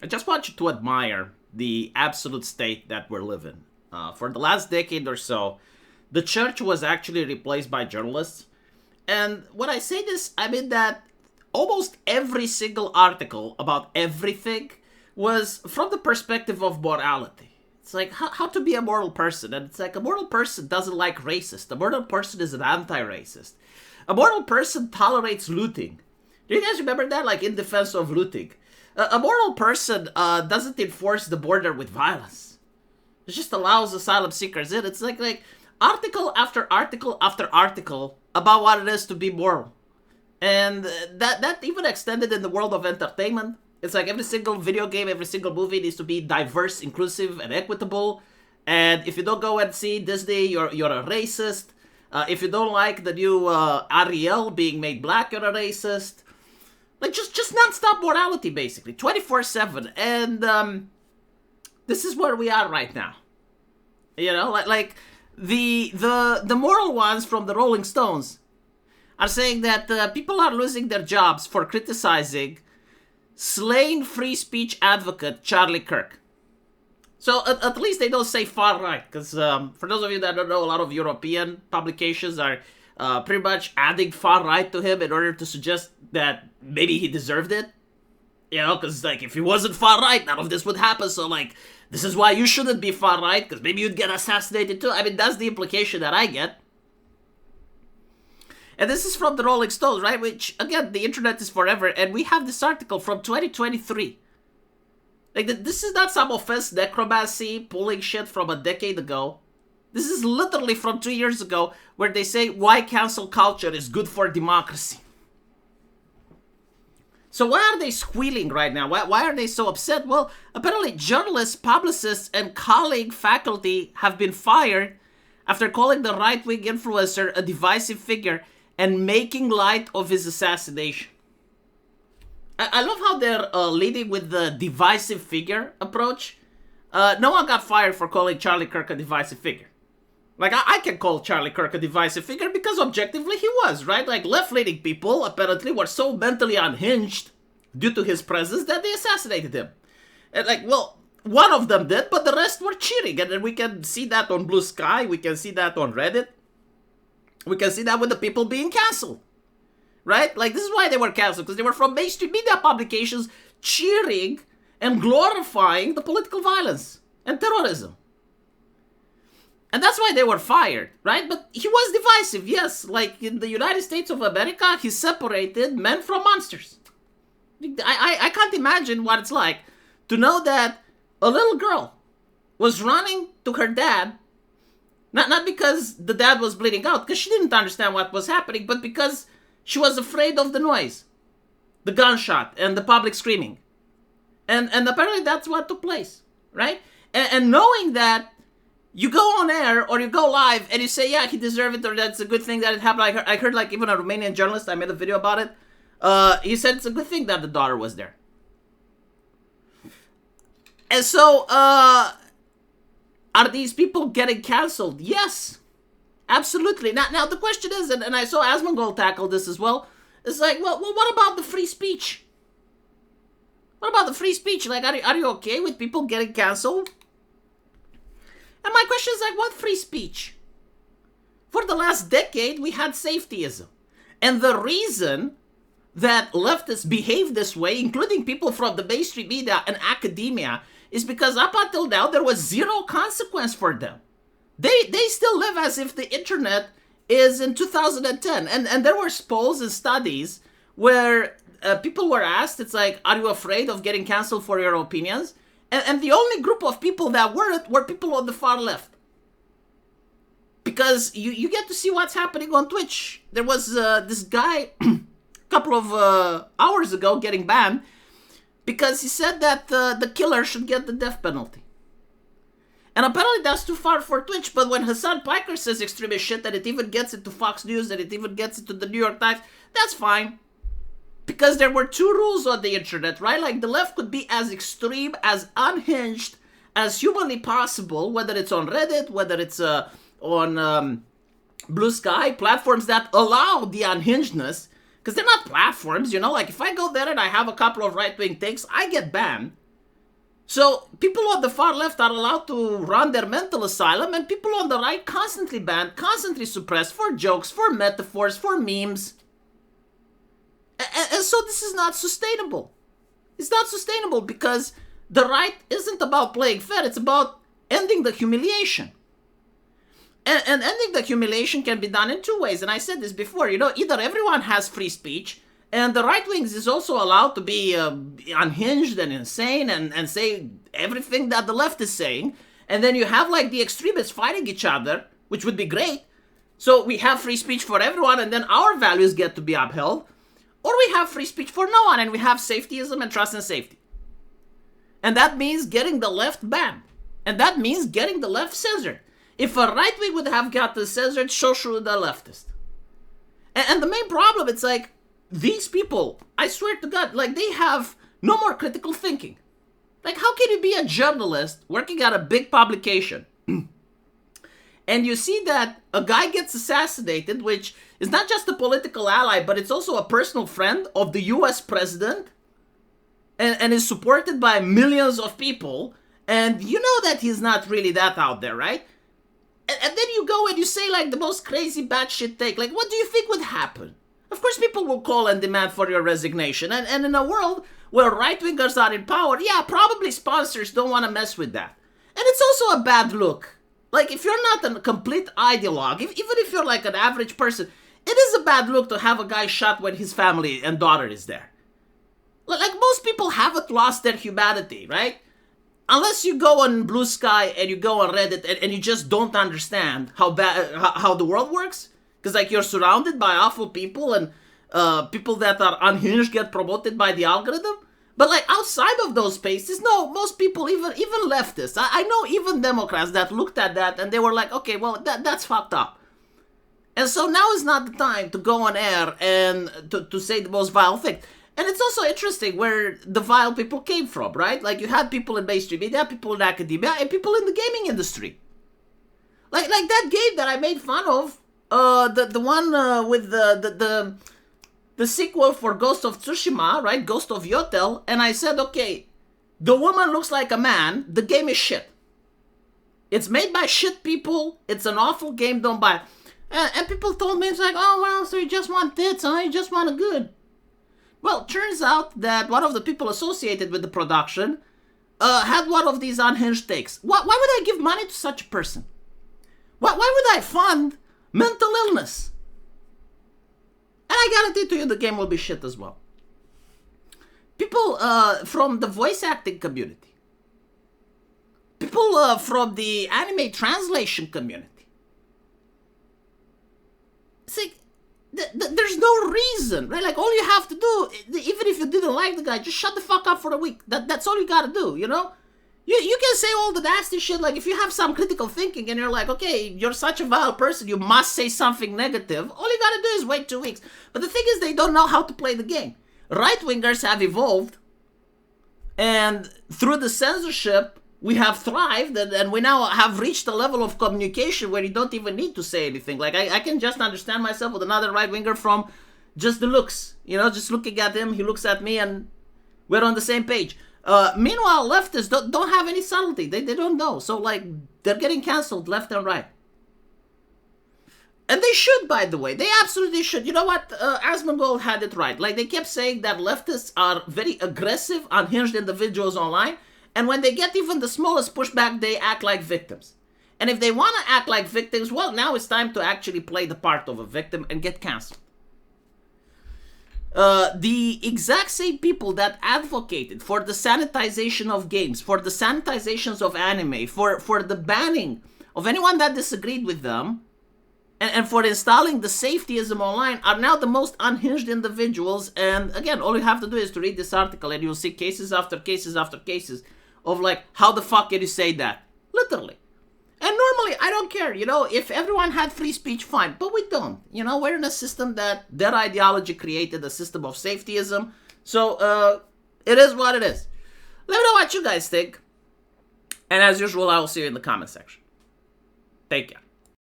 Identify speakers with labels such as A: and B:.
A: I just want you to admire the absolute state that we're living. For the last decade or so, the church was actually replaced by journalists. And when I say this, I mean that almost every single article about everything was from the perspective of morality. It's like how to be a moral person. And it's like a moral person doesn't like racist. A moral person is an anti-racist. A moral person tolerates looting. Do you guys remember that? Like in defense of looting. A moral person doesn't enforce the border with violence. It just allows asylum seekers in. It's like article after article after article about what it is to be moral. And that even extended in the world of entertainment. It's like every single video game, every single movie needs to be diverse, inclusive, and equitable. And if you don't go and see Disney, you're a racist. If you don't like the new Ariel being made black, you're a racist. Like just non-stop morality, basically, 24/7. And this is where we are right now. You know, like the moral ones from the Rolling Stones are saying that people are losing their jobs for criticizing slain free speech advocate Charlie Kirk. So at least they don't say far right, because for those of you that don't know, a lot of European publications are pretty much adding far right to him in order to suggest that maybe he deserved it. You know, because like if he wasn't far right, none of this would happen. So like, this is why you shouldn't be far right, because maybe you'd get assassinated too. I mean, that's the implication that I get. And this is from the Rolling Stones, right? Which, again, the internet is forever. And we have this article from 2023. Like, this is not some offense necromancy pulling shit from a decade ago. This is literally from 2 years ago, where they say why cancel culture is good for democracy. So why are they squealing right now? Why are they so upset? Well, apparently journalists, publicists, and colleague faculty have been fired after calling the right-wing influencer a divisive figure and making light of his assassination. I love how they're leading with the divisive figure approach. No one got fired for calling Charlie Kirk a divisive figure. Like, I can call Charlie Kirk a divisive figure because objectively he was, right? Like, left-leaning people apparently were so mentally unhinged due to his presence that they assassinated him. And like, well, one of them did, but the rest were cheering. And then we can see that on Blue Sky. We can see that on Reddit. We can see that with the people being canceled. Right? Like, this is why they were canceled. Because they were from mainstream media publications cheering and glorifying the political violence and terrorism. And that's why they were fired, right? But he was divisive, yes. Like, in the United States of America, he separated men from monsters. I can't imagine what it's like to know that a little girl was running to her dad, not because the dad was bleeding out, because she didn't understand what was happening, but because she was afraid of the noise, the gunshot, and the public screaming. And apparently that's what took place, right? And knowing that you go on air or you go live and you say, yeah, he deserved it, or that's a good thing that it happened. I heard like even a Romanian journalist, I made a video about it, he said it's a good thing that the daughter was there. And so, are these people getting canceled? Yes, absolutely. Now the question is, and I saw Asmongold tackle this as well, it's like, well, what about the free speech? What about the free speech? Like, are you okay with people getting canceled? And my question is like, what free speech? For the last decade, we had safetyism. And the reason that leftists behave this way, including people from the mainstream media and academia, is because up until now, there was zero consequence for them. They still live as if the internet is in 2010. And there were polls and studies where people were asked, it's like, are you afraid of getting canceled for your opinions? And the only group of people that were people on the far left. Because you get to see what's happening on Twitch. There was this guy a couple of hours ago getting banned because he said that the killer should get the death penalty. And apparently that's too far for Twitch, but when Hassan Piker says extremist shit, that it even gets into Fox News, that it even gets into the New York Times, that's fine. Because there were two rules on the internet, right? Like, the left could be as extreme, as unhinged as humanly possible, whether it's on Reddit, whether it's on Blue Sky, platforms that allow the unhingedness, because they're not platforms, you know? Like, if I go there and I have a couple of right-wing takes, I get banned. So people on the far left are allowed to run their mental asylum, and people on the right constantly banned, constantly suppressed for jokes, for metaphors, for memes. And so this is not sustainable. It's not sustainable because the right isn't about playing fair, it's about ending the humiliation. And ending the humiliation can be done in two ways. And I said this before, either everyone has free speech, and the right wings is also allowed to be unhinged and insane and say everything that the left is saying. And then you have like the extremists fighting each other, which would be great. So we have free speech for everyone, and then our values get to be upheld. Or we have free speech for no one, and we have safetyism and trust and safety. And that means getting the left banned. And that means getting the left censored. If a right wing would have got the censored, so should a leftist. And the main problem, it's like, these people, I swear to God, like they have no more critical thinking. Like, how can you be a journalist working at a big publication and you see that a guy gets assassinated, which is not just a political ally, but it's also a personal friend of the US president and is supported by millions of people, and you know that he's not really that out there, right? And then you go and you say like the most crazy batshit take. Like, what do you think would happen? Of course, people will call and demand for your resignation. And in a world where right-wingers are in power, yeah, probably sponsors don't want to mess with that. And it's also a bad look. Like, if you're not a complete ideologue, even if you're like an average person, it is a bad look to have a guy shot when his family and daughter is there. Like, most people haven't lost their humanity, right? Unless you go on Blue Sky and you go on Reddit and you just don't understand how the world works. Because, like, you're surrounded by awful people, and people that are unhinged get promoted by the algorithm. But, like, outside of those spaces, no, most people, even leftists, I know even Democrats that looked at that and they were like, okay, well, that's fucked up. And so now is not the time to go on air and to say the most vile thing. And it's also interesting where the vile people came from, right? Like, you had people in mainstream media, people in academia, and people in the gaming industry. Like that game that I made fun of, the one with the sequel for Ghost of Tsushima, right? Ghost of Yotel. And I said, okay, the woman looks like a man. The game is shit. It's made by shit people. It's an awful game. Don't buy it. And people told me, it's like, oh, well, so you just want tits, huh? You just want a good. Well, turns out that one of the people associated with the production had one of these unhinged takes. Why would I give money to such a person? Why would I fund mental illness? And I guarantee to you the game will be shit as well. People from the voice acting community. People from the anime translation community. It's like, there's no reason, right? Like, all you have to do, even if you didn't like the guy, just shut the fuck up for a week. That's all you gotta do, you know? You can say all the nasty shit, like, if you have some critical thinking and you're like, okay, you're such a vile person, you must say something negative, all you gotta do is wait 2 weeks. But the thing is, they don't know how to play the game. Right-wingers have evolved, and through the censorship, we have thrived, and we now have reached a level of communication where you don't even need to say anything. Like, I can just understand myself with another right-winger from just the looks. You know, just looking at him, he looks at me, and we're on the same page. Meanwhile, leftists don't have any subtlety. They don't know. So, like, they're getting canceled left and right. And they should, by the way. They absolutely should. You know what? Asmongold had it right. Like, they kept saying that leftists are very aggressive, unhinged individuals online. And when they get even the smallest pushback, they act like victims. And if they want to act like victims, well, now it's time to actually play the part of a victim and get canceled. The exact same people that advocated for the sanitization of games, for the sanitizations of anime, for the banning of anyone that disagreed with them, and for installing the safetyism online, are now the most unhinged individuals. And again, all you have to do is to read this article and you'll see cases after cases after cases of like, how the fuck can you say that? Literally. And normally, I don't care, you know, if everyone had free speech, fine. But we don't. You know, we're in a system that their ideology created, a system of safetyism. So, it is what it is. Let me know what you guys think. And as usual, I will see you in the comment section. Take care.